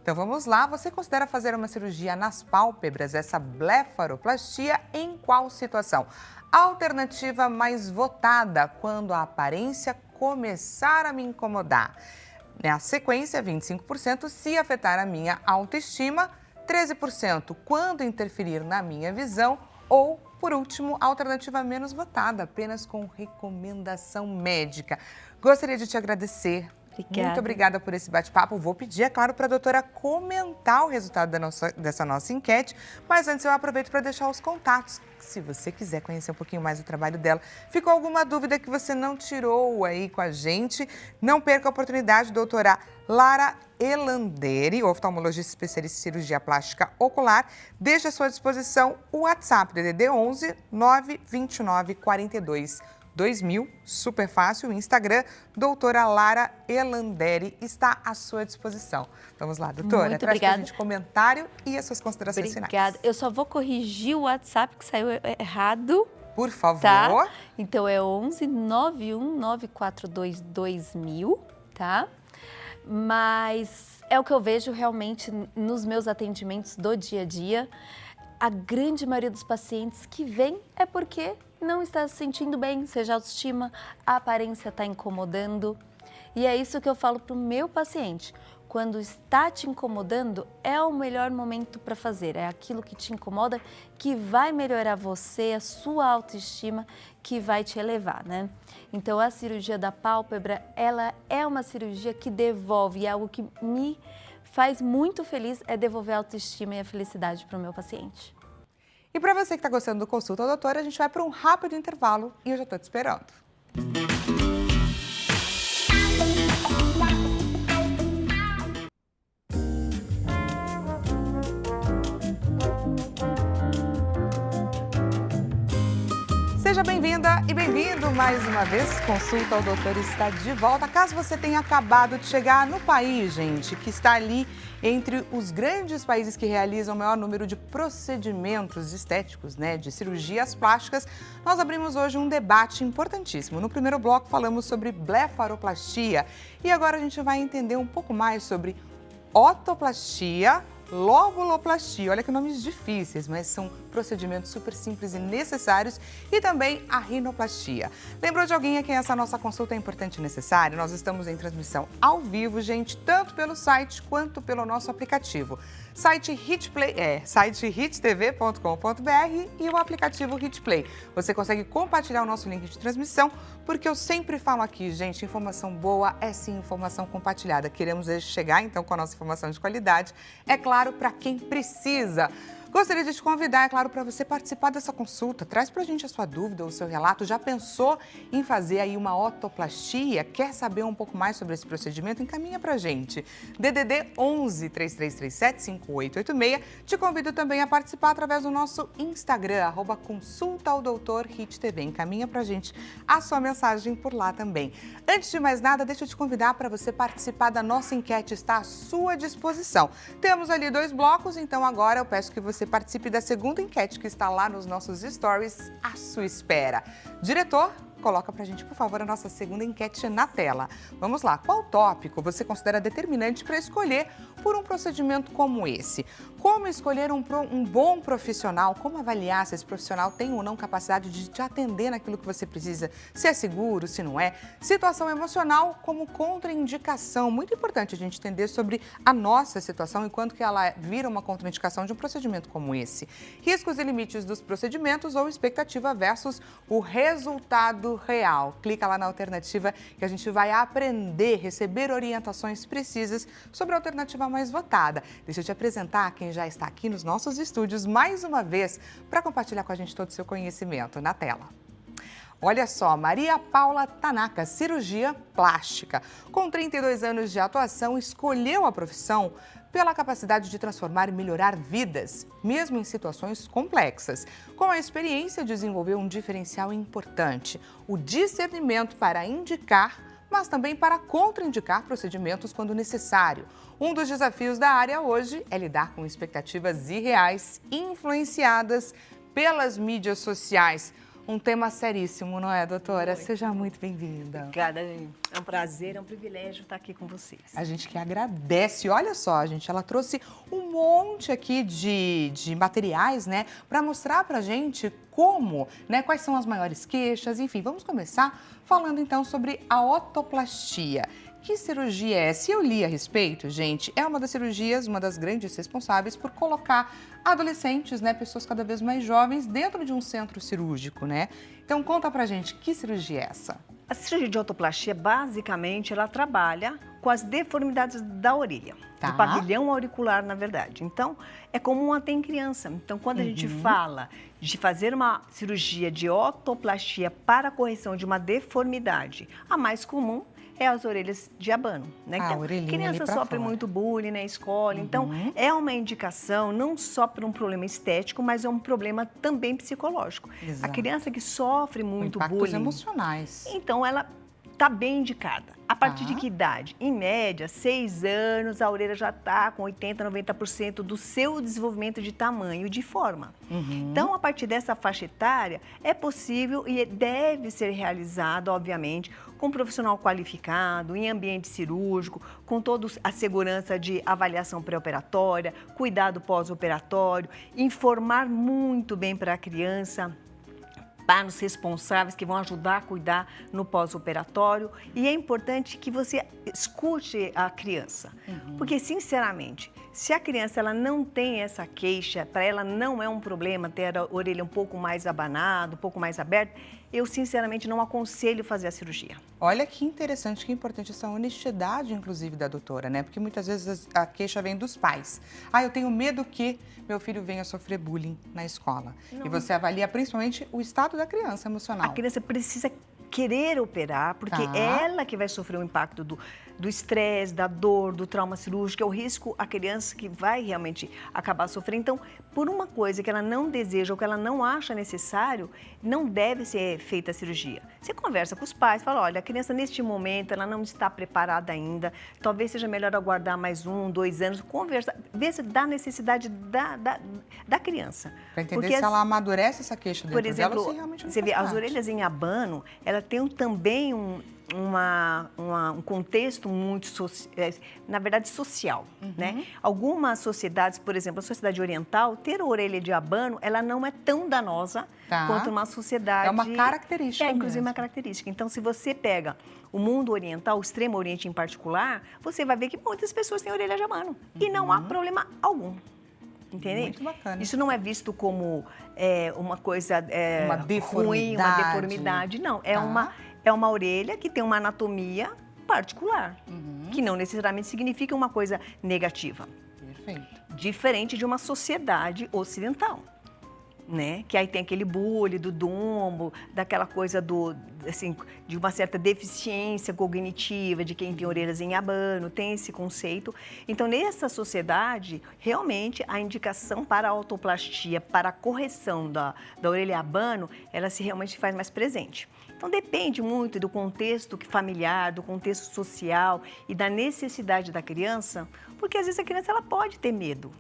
Speaker 1: Então vamos lá, você considera fazer uma cirurgia nas pálpebras, essa blefaroplastia, em qual situação? Alternativa mais votada, quando a aparência começar a me incomodar. Na sequência, 25% se afetar a minha autoestima, 13% quando interferir na minha visão ou, por último, a alternativa menos votada, apenas com recomendação médica. Gostaria de te agradecer.
Speaker 4: Obrigada.
Speaker 1: Muito obrigada por esse bate-papo. Vou pedir, é claro, para a doutora comentar o resultado dessa nossa enquete, mas antes eu aproveito para deixar os contatos. Se você quiser conhecer um pouquinho mais do trabalho dela, ficou alguma dúvida que você não tirou aí com a gente, não perca a oportunidade de doutora Lara Elanderi, oftalmologista especialista em cirurgia plástica ocular. Deixe à sua disposição o WhatsApp DDD 11 929 42 2000, super fácil. O Instagram, doutora Lara Elanderi, está à sua disposição. Vamos lá, doutora.
Speaker 4: Muito
Speaker 1: traz pra
Speaker 4: obrigada.
Speaker 1: gente comentário e as suas considerações
Speaker 4: Obrigada.
Speaker 1: finais.
Speaker 4: Eu só vou corrigir o WhatsApp que saiu errado.
Speaker 1: Por favor.
Speaker 4: Tá? Então é 11 91 942 2000, tá? Mas é o que eu vejo realmente nos meus atendimentos do dia a dia. A grande maioria dos pacientes que vem é porque não está se sentindo bem, seja autoestima, a aparência está incomodando. E é isso que eu falo para o meu paciente. Quando está te incomodando, é o melhor momento para fazer. É aquilo que te incomoda que vai melhorar você, a sua autoestima, que vai te elevar, né? Então, a cirurgia da pálpebra, ela é uma cirurgia que devolve, algo que me faz muito feliz, é devolver a autoestima e a felicidade para o meu paciente.
Speaker 1: E para você que está gostando do Consulta ao Doutor, a gente vai para um rápido intervalo e eu já estou te esperando. Seja bem-vinda e bem-vindo mais uma vez. Consulta ao Doutor está de volta. Caso você tenha acabado de chegar no país, gente, que está ali entre os grandes países que realizam o maior número de procedimentos estéticos, né, de cirurgias plásticas, nós abrimos hoje um debate importantíssimo. No primeiro bloco falamos sobre blefaroplastia e agora a gente vai entender um pouco mais sobre otoplastia, lobuloplastia, olha que nomes difíceis, mas são procedimentos super simples e necessários, e também a rinoplastia. Lembrou de alguém a quem essa nossa consulta é importante e necessária? Nós estamos em transmissão ao vivo, gente, tanto pelo site quanto pelo nosso aplicativo. Site HitPlay, site hittv.com.br e o aplicativo HitPlay. Você consegue compartilhar o nosso link de transmissão, porque eu sempre falo aqui, gente, informação boa é sim informação compartilhada. Queremos chegar, então, com a nossa informação de qualidade, é claro, para quem precisa. Gostaria de te convidar, é claro, para você participar dessa consulta. Traz para a gente a sua dúvida, o seu relato. Já pensou em fazer aí uma otoplastia? Quer saber um pouco mais sobre esse procedimento? Encaminha para a gente. DDD 11 3337 5886. Te convido também a participar através do nosso Instagram, @consultaodoutorhittv. Encaminha para a gente a sua mensagem por lá também. Antes de mais nada, deixa eu te convidar para você participar da nossa enquete. Está à sua disposição. Temos ali 2 blocos, então agora eu peço que você participe da segunda enquete que está lá nos nossos stories à sua espera. Diretor, Coloca pra gente, por favor, a nossa segunda enquete na tela. Vamos lá, qual tópico você considera determinante para escolher por um procedimento como esse? Como escolher um bom profissional? Como avaliar se esse profissional tem ou não capacidade de te atender naquilo que você precisa? Se é seguro, se não é? Situação emocional como contraindicação. Muito importante a gente entender sobre a nossa situação e quando que ela vira uma contraindicação de um procedimento como esse. Riscos e limites dos procedimentos ou expectativa versus o resultado real. Clica lá na alternativa que a gente vai aprender, receber orientações precisas sobre a alternativa mais votada. Deixa eu te apresentar quem já está aqui nos nossos estúdios mais uma vez para compartilhar com a gente todo o seu conhecimento na tela. Olha só, Maria Paula Tanaka, cirurgia plástica. Com 32 anos de atuação, escolheu a profissão pela capacidade de transformar e melhorar vidas, mesmo em situações complexas. Com a experiência, desenvolveu um diferencial importante, o discernimento para indicar, mas também para contraindicar procedimentos quando necessário. Um dos desafios da área hoje é lidar com expectativas irreais, influenciadas pelas mídias sociais. Um tema seríssimo, não é, doutora? Seja muito bem-vinda.
Speaker 5: Obrigada, é um prazer, é um privilégio estar aqui com vocês.
Speaker 1: A gente que agradece. Olha só, gente, ela trouxe um monte aqui de materiais, né, para mostrar pra gente como, né, quais são as maiores queixas, enfim. Vamos começar falando então sobre a otoplastia. Que cirurgia é essa? Eu li a respeito, gente, é uma das cirurgias, uma das grandes responsáveis por colocar adolescentes, né, pessoas cada vez mais jovens dentro de um centro cirúrgico, né? Então conta pra gente, que cirurgia é essa?
Speaker 5: A cirurgia de otoplastia, basicamente, ela trabalha com as deformidades da orelha, do pavilhão auricular, na verdade. Então, é comum até em criança. Então, quando a gente fala de fazer uma cirurgia de otoplastia para a correção de uma deformidade, a mais comum é as orelhas de abano, né?
Speaker 1: A
Speaker 5: Então, criança sofre muito bullying na escola, então é uma indicação não só por um problema estético, mas é um problema também psicológico.
Speaker 1: Exato.
Speaker 5: A criança que sofre muito
Speaker 1: impactos
Speaker 5: bullying,
Speaker 1: emocionais.
Speaker 5: então ela está bem indicada. A partir de que idade? Em média, 6 anos, a orelha já está com 80%, 90% do seu desenvolvimento de tamanho e de forma. Então, a partir dessa faixa etária, é possível e deve ser realizado, obviamente, com um profissional qualificado, em ambiente cirúrgico, com toda a segurança de avaliação pré-operatória, cuidado pós-operatório, informar muito bem para a criança, para os responsáveis que vão ajudar a cuidar no pós-operatório. E é importante que você escute a criança, porque, sinceramente, se a criança ela não tem essa queixa, para ela não é um problema ter a orelha um pouco mais abanada, um pouco mais aberta, eu, sinceramente, não aconselho fazer a cirurgia.
Speaker 1: Olha que interessante, que importante essa honestidade, inclusive, da doutora, né? Porque muitas vezes a queixa vem dos pais. Ah, eu tenho medo que meu filho venha sofrer bullying na escola. E você avalia principalmente o estado da criança emocional.
Speaker 5: A criança precisa querer operar, porque é ela que vai sofrer o impacto do estresse, da dor, do trauma cirúrgico, é o risco a criança que vai realmente acabar sofrendo. Então, por uma coisa que ela não deseja ou que ela não acha necessário, não deve ser feita a cirurgia. Você conversa com os pais, fala, olha, a criança neste momento, ela não está preparada ainda, talvez seja melhor aguardar mais 1, 2 anos, conversa, ver se dá necessidade da criança.
Speaker 1: Para entender se ela amadurece essa queixa dentro
Speaker 5: por exemplo,
Speaker 1: dela ou se realmente não
Speaker 5: você vê,
Speaker 1: faz
Speaker 5: as
Speaker 1: parte.
Speaker 5: orelhas em abano, ela tem também um contexto muito, na verdade, social, né? Algumas sociedades, por exemplo, a sociedade oriental, ter a orelha de abano, ela não é tão danosa quanto uma sociedade...
Speaker 1: É uma característica
Speaker 5: inclusive
Speaker 1: mesmo.
Speaker 5: uma característica. Então, se você pega o mundo oriental, o Extremo Oriente em particular, você vai ver que muitas pessoas têm orelha de abano e não há problema algum. Entendeu?
Speaker 1: Muito bacana.
Speaker 5: Isso não é visto como uma coisa
Speaker 1: uma deformidade.
Speaker 5: ruim, uma deformidade. Não, é uma orelha que tem uma anatomia particular, que não necessariamente significa uma coisa negativa.
Speaker 1: Perfeito.
Speaker 5: Diferente de uma sociedade ocidental, né? Que aí tem aquele bullying do Dumbo, daquela coisa assim, de uma certa deficiência cognitiva de quem tem orelhas em abano, tem esse conceito. Então, nessa sociedade, realmente, a indicação para a autoplastia, para a correção da orelha abano, ela realmente faz mais presente. Então, depende muito do contexto familiar, do contexto social e da necessidade da criança, porque às vezes a criança ela pode ter medo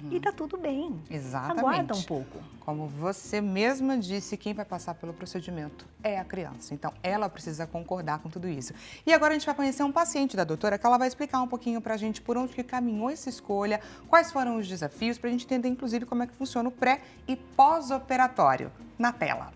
Speaker 5: e tá tudo bem.
Speaker 1: Exatamente.
Speaker 5: Aguarda um pouco.
Speaker 1: Como você mesma disse, quem vai passar pelo procedimento é a criança. Então, ela precisa concordar com tudo isso. E agora a gente vai conhecer um paciente da doutora, que ela vai explicar um pouquinho pra gente por onde que caminhou essa escolha, quais foram os desafios, pra gente entender, inclusive, como é que funciona o pré e pós-operatório. Na tela.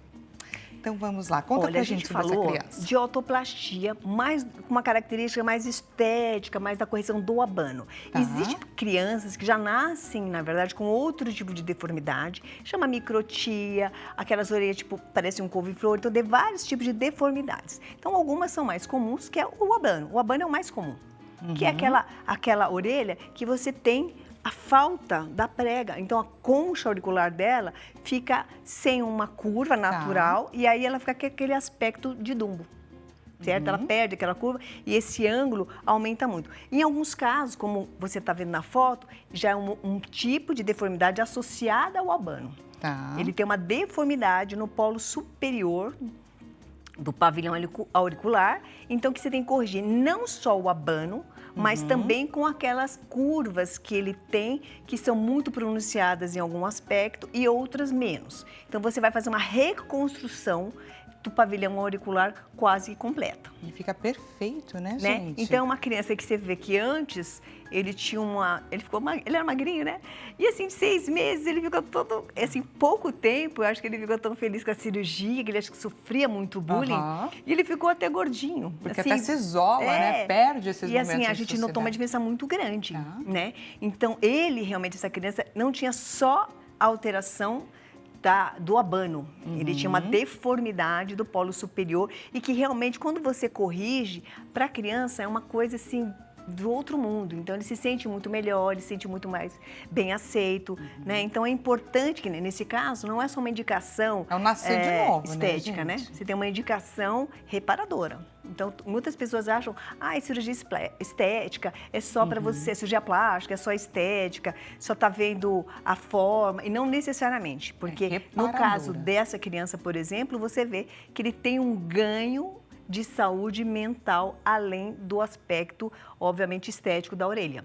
Speaker 1: Então vamos lá, conta pra gente sobre essa criança.
Speaker 5: De otoplastia, mais uma característica mais estética, mais da correção do abano. Existem crianças que já nascem, na verdade, com outro tipo de deformidade, chama microtia, aquelas orelhas tipo, parece um couve-flor, então tem vários tipos de deformidades. Então algumas são mais comuns, que é o abano. O abano é o mais comum, que é aquela orelha que você tem a falta da prega. Então, a concha auricular dela fica sem uma curva natural e aí ela fica com aquele aspecto de Dumbo, certo? Ela perde aquela curva e esse ângulo aumenta muito. Em alguns casos, como você está vendo na foto, já é um tipo de deformidade associada ao abano. Ele tem uma deformidade no polo superior do pavilhão auricular, então que você tem que corrigir não só o abano, mas também com aquelas curvas que ele tem, que são muito pronunciadas em algum aspecto e outras menos. Então, você vai fazer uma reconstrução do pavilhão auricular quase completa.
Speaker 1: E fica perfeito, né, gente?
Speaker 5: Então, uma criança que você vê que antes ele ele era magrinho, né? E assim, de 6 meses, ele ficou todo, assim, pouco tempo, eu acho que ele ficou tão feliz com a cirurgia, que ele acho que sofria muito bullying, e ele ficou até gordinho.
Speaker 1: Porque
Speaker 5: assim,
Speaker 1: até se isola, né? Perde esses momentos.
Speaker 5: E assim, a gente notou uma diferença muito grande, né? Então, ele, realmente, essa criança, não tinha só alteração do abano. Ele tinha uma deformidade do polo superior e que realmente, quando você corrige, para a criança é uma coisa assim do outro mundo. Então, ele se sente muito melhor, ele se sente muito mais bem aceito, né? Então, é importante que, nesse caso, não é só uma indicação
Speaker 1: é um nascer de novo,
Speaker 5: estética, né? Você tem uma indicação reparadora. Então, muitas pessoas acham, cirurgia estética é só para você, cirurgia plástica é só estética, só tá vendo a forma, e não necessariamente, porque no caso dessa criança, por exemplo, você vê que ele tem um ganho de saúde mental, além do aspecto, obviamente, estético da orelha.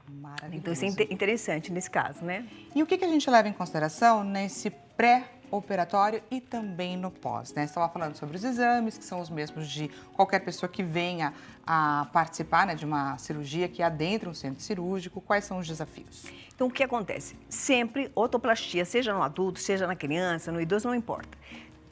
Speaker 1: Maravilhoso.
Speaker 5: Então, isso é interessante nesse caso, né?
Speaker 1: E o que a gente leva em consideração nesse pré-operatório e também no pós, né? Você estava falando sobre os exames, que são os mesmos de qualquer pessoa que venha a participar, né, de uma cirurgia que adentra um centro cirúrgico. Quais são os desafios?
Speaker 5: Então, o que acontece? Sempre, otoplastia, seja no adulto, seja na criança, no idoso, não importa.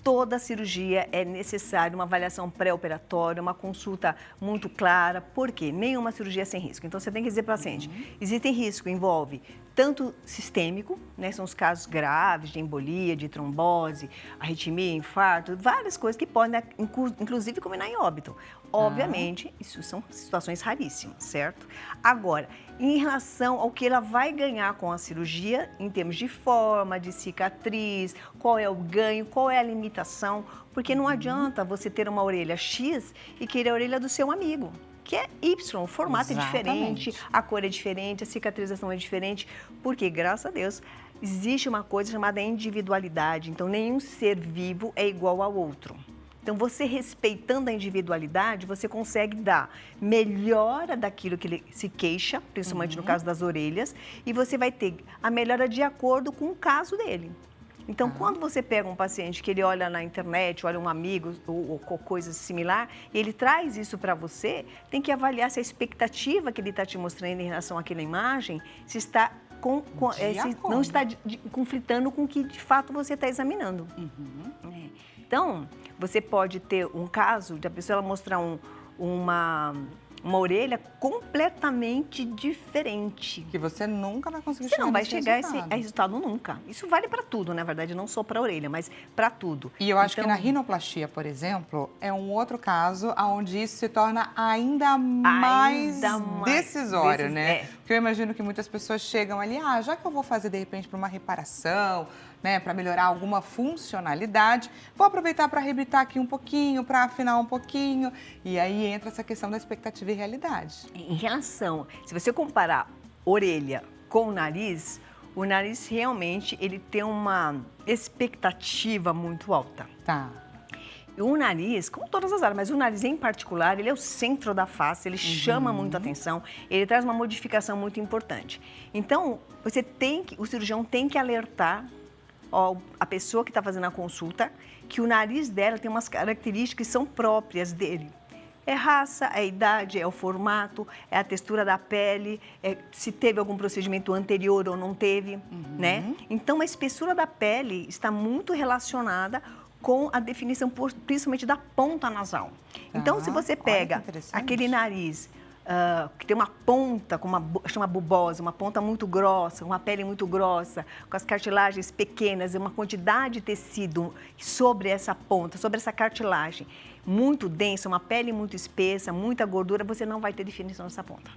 Speaker 5: Toda cirurgia é necessária uma avaliação pré-operatória, uma consulta muito clara. Por quê? Nenhuma cirurgia é sem risco. Então, você tem que dizer para o paciente, existe risco, envolve tanto sistêmico, né, são os casos graves de embolia, de trombose, arritmia, infarto, várias coisas que podem, inclusive, culminar em óbito. Obviamente, isso são situações raríssimas, certo? Agora, em relação ao que ela vai ganhar com a cirurgia, em termos de forma, de cicatriz, qual é o ganho, qual é a limitação, porque não adianta você ter uma orelha X e querer a orelha do seu amigo, que é Y, o formato é diferente, a cor é diferente, a cicatrização é diferente, porque, graças a Deus, existe uma coisa chamada individualidade, então nenhum ser vivo é igual ao outro. Então, você respeitando a individualidade, você consegue dar melhora daquilo que ele se queixa, principalmente no caso das orelhas, e você vai ter a melhora de acordo com o caso dele. Então, quando você pega um paciente que ele olha na internet, olha um amigo ou coisa similar, e ele traz isso para você, tem que avaliar se a expectativa que ele está te mostrando em relação àquela imagem, se está se não está conflitando com o que de fato você está examinando. Então, você pode ter um caso de a pessoa ela mostrar uma orelha completamente diferente.
Speaker 1: Que você nunca vai conseguir
Speaker 5: chegar. Você
Speaker 1: chegar
Speaker 5: não vai chegar a esse
Speaker 1: resultado.
Speaker 5: resultado nunca. Isso vale para tudo, na verdade, não só para a orelha, mas para tudo.
Speaker 1: E eu acho que na rinoplastia, por exemplo, é um outro caso onde isso se torna ainda mais decisório, né? Porque eu imagino que muitas pessoas chegam ali, já que eu vou fazer, de repente, para uma reparação, né, para melhorar alguma funcionalidade, vou aproveitar para reabilitar aqui um pouquinho, para afinar um pouquinho, e aí entra essa questão da expectativa e realidade.
Speaker 5: Em relação, se você comparar orelha com o nariz realmente ele tem uma expectativa muito alta.
Speaker 1: Tá.
Speaker 5: O nariz, como todas as áreas, mas o nariz em particular, ele é o centro da face, ele chama muito a atenção, ele traz uma modificação muito importante. Então, o cirurgião tem que alertar a pessoa que está fazendo a consulta que o nariz dela tem umas características que são próprias dele. É raça, é idade, é o formato, é a textura da pele, se teve algum procedimento anterior ou não teve, né? Então, a espessura da pele está muito relacionada com a definição, principalmente da ponta nasal. Então, se você pega aquele nariz que tem uma ponta, chama bulbosa, uma ponta muito grossa, uma pele muito grossa, com as cartilagens pequenas, e uma quantidade de tecido sobre essa ponta, sobre essa cartilagem, muito densa, uma pele muito espessa, muita gordura, você não vai ter definição nessa ponta.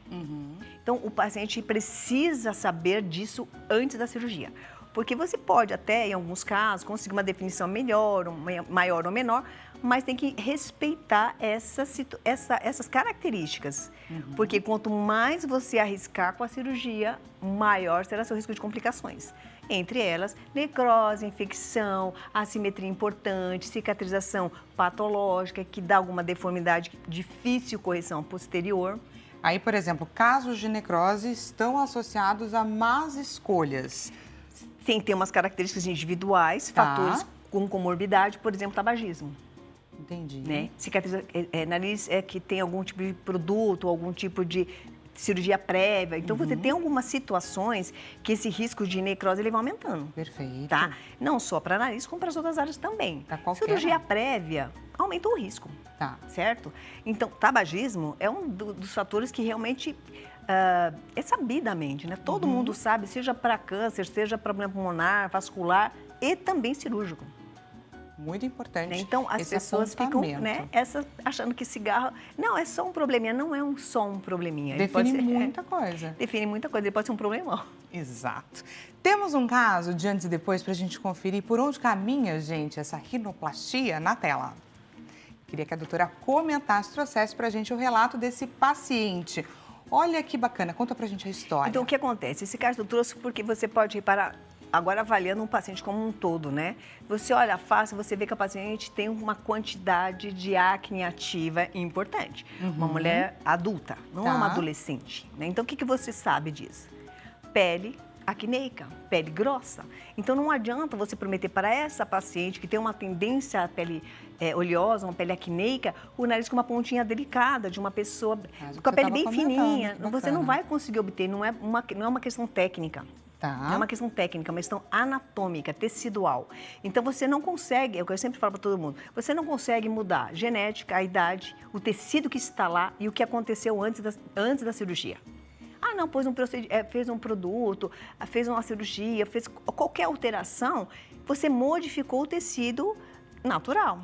Speaker 5: Então, o paciente precisa saber disso antes da cirurgia. Porque você pode até, em alguns casos, conseguir uma definição melhor, maior ou menor, mas tem que respeitar essas características. Porque quanto mais você arriscar com a cirurgia, maior será seu risco de complicações. Entre elas, necrose, infecção, assimetria importante, cicatrização patológica, que dá alguma deformidade, difícil correção posterior.
Speaker 1: Aí, por exemplo, casos de necrose estão associados a más escolhas.
Speaker 5: Sem ter umas características individuais, fatores com comorbidade, por exemplo, tabagismo.
Speaker 1: Entendi.
Speaker 5: Né? Nariz que tem algum tipo de produto, algum tipo de cirurgia prévia. Então, você tem algumas situações que esse risco de necrose ele vai aumentando.
Speaker 1: Perfeito.
Speaker 5: Tá? Não só para nariz, como para as outras áreas também.
Speaker 1: Pra qualquer
Speaker 5: Cirurgia prévia aumenta o risco.
Speaker 1: Tá.
Speaker 5: Certo? Então, tabagismo é um dos fatores que realmente é sabidamente, né? Todo mundo sabe, seja para câncer, seja problema pulmonar, vascular e também cirúrgico.
Speaker 1: Muito importante.
Speaker 5: Então, as pessoas ficam, né, achando que cigarro... Não, é só um probleminha, não é só um probleminha.
Speaker 1: Define muita coisa.
Speaker 5: Define muita coisa, ele pode ser um problemão.
Speaker 1: Exato. Temos um caso de antes e depois para a gente conferir por onde caminha, gente, essa rinoplastia na tela. Queria que a doutora comentasse, trouxesse para a gente o relato desse paciente. Olha que bacana, conta pra gente a história.
Speaker 5: Então, o que acontece? Esse caso eu trouxe porque você pode reparar, agora avaliando um paciente como um todo, né? Você olha a face, você vê que a paciente tem uma quantidade de acne ativa importante. Uma mulher adulta, não é uma adolescente, né? Então, o que você sabe disso? Pele acneica, pele grossa. Então, não adianta você prometer para essa paciente que tem uma tendência à pele oleosa, uma pele acneica, o nariz com uma pontinha delicada de uma pessoa com a pele bem fininha. Você não vai conseguir obter, não é uma questão técnica. Não é uma questão técnica, é uma questão anatômica, tecidual. Então, você não consegue, é o que eu sempre falo para todo mundo, você não consegue mudar a genética, a idade, o tecido que está lá e o que aconteceu antes da cirurgia. Ah, não, fez um produto, fez uma cirurgia, fez qualquer alteração, você modificou o tecido natural.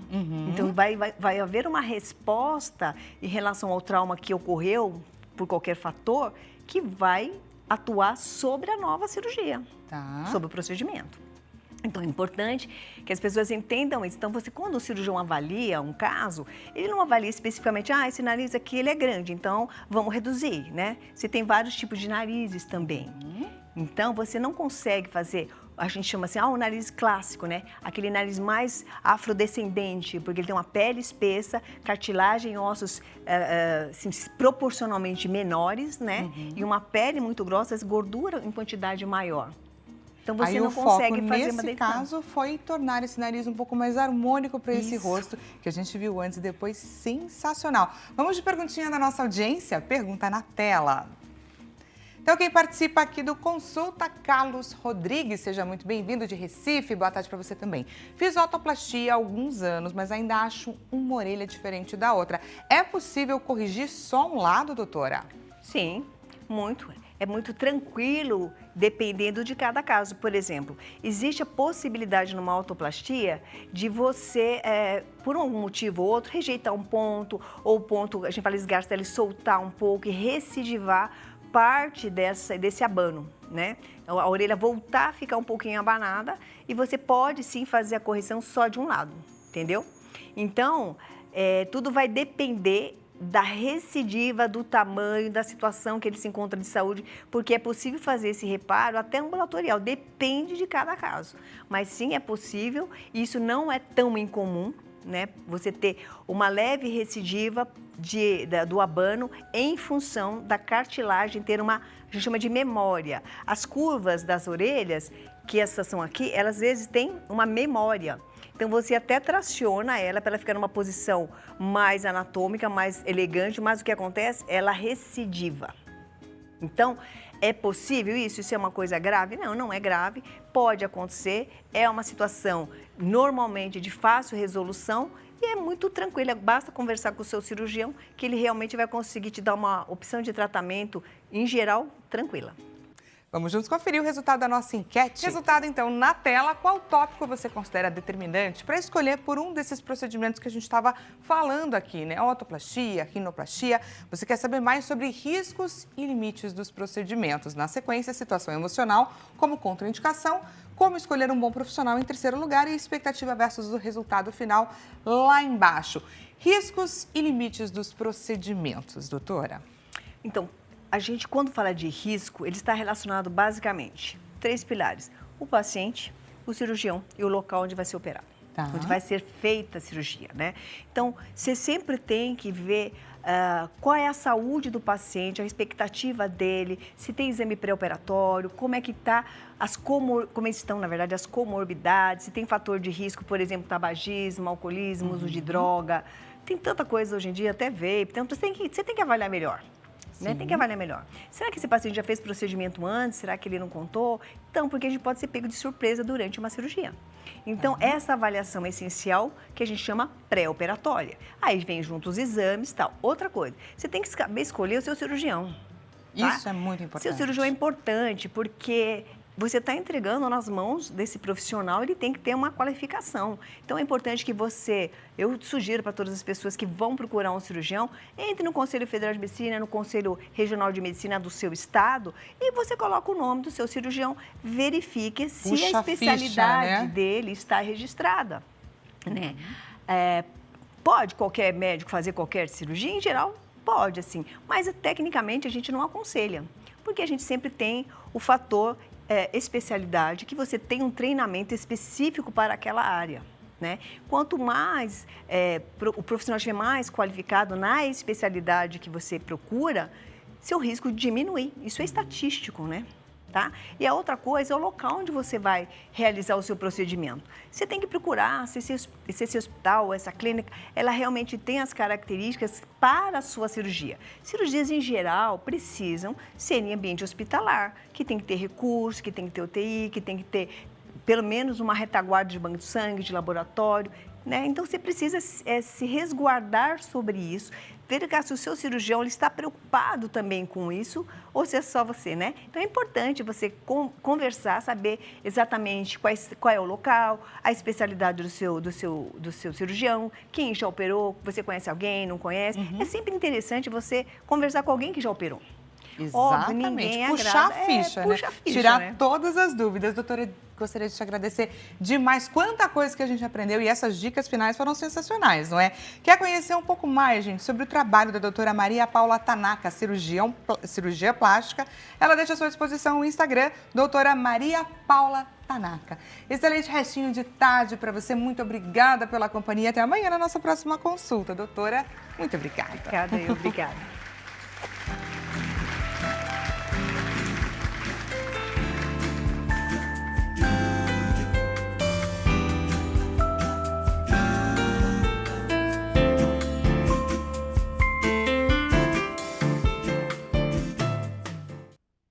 Speaker 5: Então, vai haver uma resposta em relação ao trauma que ocorreu por qualquer fator que vai atuar sobre a nova cirurgia, sobre o procedimento. Então, é importante que as pessoas entendam isso. Então, quando o cirurgião avalia um caso, ele não avalia especificamente, esse nariz aqui ele é grande, então vamos reduzir, né? Você tem vários tipos de narizes também. Então, você não consegue fazer, a gente chama assim, o nariz clássico, né? Aquele nariz mais afrodescendente, porque ele tem uma pele espessa, cartilagem e ossos assim, proporcionalmente menores, né? E uma pele muito grossa, gordura em quantidade maior. Então, você
Speaker 1: aí
Speaker 5: não consegue fazer uma
Speaker 1: nesse caso, foi tornar esse nariz um pouco mais harmônico para esse rosto, que a gente viu antes e depois, sensacional. Vamos de perguntinha da nossa audiência? Pergunta na tela. Então, quem participa aqui do Consulta, Carlos Rodrigues, seja muito bem-vindo de Recife, boa tarde para você também. Fiz otoplastia há alguns anos, mas ainda acho uma orelha diferente da outra. É possível corrigir só um lado, doutora?
Speaker 5: Sim, muito. É muito tranquilo, dependendo de cada caso. Por exemplo, existe a possibilidade numa autoplastia de você, por algum motivo ou outro, rejeitar um ponto, ou o ponto, a gente fala esgarça, ele soltar um pouco e recidivar parte desse abano, né? Então, a orelha voltar a ficar um pouquinho abanada e você pode sim fazer a correção só de um lado, entendeu? Então, tudo vai depender da recidiva, do tamanho, da situação que ele se encontra de saúde, porque é possível fazer esse reparo até ambulatorial, depende de cada caso. Mas sim, é possível, isso não é tão incomum, né? Você ter uma leve recidiva do abano em função da cartilagem ter a gente chama de memória. As curvas das orelhas, que essas são aqui, elas às vezes têm uma memória. Então, você até traciona ela para ela ficar numa posição mais anatômica, mais elegante, mas o que acontece? Ela recidiva. Então, é possível isso? Isso é uma coisa grave? Não, não é grave. Pode acontecer. É uma situação normalmente de fácil resolução e é muito tranquila. Basta conversar com o seu cirurgião que ele realmente vai conseguir te dar uma opção de tratamento, em geral, tranquila.
Speaker 1: Vamos juntos conferir o resultado da nossa enquete. Resultado, então, na tela. Qual tópico você considera determinante para escolher por um desses procedimentos que a gente estava falando aqui, né? Otoplastia, rinoplastia. Você quer saber mais sobre riscos e limites dos procedimentos. Na sequência, situação emocional, como contraindicação, como escolher um bom profissional em terceiro lugar e expectativa versus o resultado final lá embaixo. Riscos e limites dos procedimentos, doutora.
Speaker 5: Então, a gente, quando fala de risco, ele está relacionado basicamente 3 pilares: o paciente, o cirurgião e o local onde vai ser operado, onde vai ser feita a cirurgia, né? Então, você sempre tem que ver qual é a saúde do paciente, a expectativa dele, se tem exame pré-operatório, como é que está, como estão, na verdade, as comorbidades, se tem fator de risco, por exemplo, tabagismo, alcoolismo, uso de droga. Tem tanta coisa hoje em dia, até vape, então você tem que avaliar melhor. Né? Tem que avaliar melhor. Será que esse paciente já fez procedimento antes? Será que ele não contou? Então, porque a gente pode ser pego de surpresa durante uma cirurgia. Então, essa avaliação é essencial, que a gente chama pré-operatória. Aí vem junto os exames e tal. Outra coisa, você tem que saber escolher o seu cirurgião. Tá?
Speaker 1: Isso é muito importante.
Speaker 5: Seu cirurgião é importante, porque você está entregando nas mãos desse profissional, ele tem que ter uma qualificação. Então, é importante que eu sugiro para todas as pessoas que vão procurar um cirurgião, entre no Conselho Federal de Medicina, no Conselho Regional de Medicina do seu estado e você coloca o nome do seu cirurgião, verifique se a especialidade dele está registrada. Né? Pode qualquer médico fazer qualquer cirurgia? Em geral, pode, assim, mas tecnicamente a gente não aconselha, porque a gente sempre tem o fator especialidade, que você tem um treinamento específico para aquela área. Né? Quanto mais o profissional estiver mais qualificado na especialidade que você procura, seu risco diminui. Isso é estatístico, né? Tá? E a outra coisa é o local onde você vai realizar o seu procedimento. Você tem que procurar se esse hospital, essa clínica, ela realmente tem as características para a sua cirurgia. Cirurgias, em geral, precisam ser em ambiente hospitalar, que tem que ter recurso, que tem que ter UTI, que tem que ter pelo menos uma retaguarda de banco de sangue, de laboratório. Né? Então, você precisa se resguardar sobre isso, verificar se o seu cirurgião ele está preocupado também com isso ou se é só você, né? Então, é importante você conversar, saber exatamente qual é o local, a especialidade do seu cirurgião, quem já operou, você conhece alguém, não conhece. É sempre interessante você conversar com alguém que já operou.
Speaker 1: Exatamente.
Speaker 5: Óbvio,
Speaker 1: puxar a ficha, né?
Speaker 5: Puxa a ficha,
Speaker 1: tirar
Speaker 5: né?
Speaker 1: todas as dúvidas. Doutora, gostaria de te agradecer demais. Quanta coisa que a gente aprendeu e essas dicas finais foram sensacionais, não é? Quer conhecer um pouco mais, gente, sobre o trabalho da doutora Maria Paula Tanaka, cirurgia plástica? Ela deixa à sua disposição o Instagram, doutora Maria Paula Tanaka. Excelente restinho de tarde para você. Muito obrigada pela companhia. Até amanhã na nossa próxima consulta. Doutora, muito obrigada.
Speaker 5: Obrigada.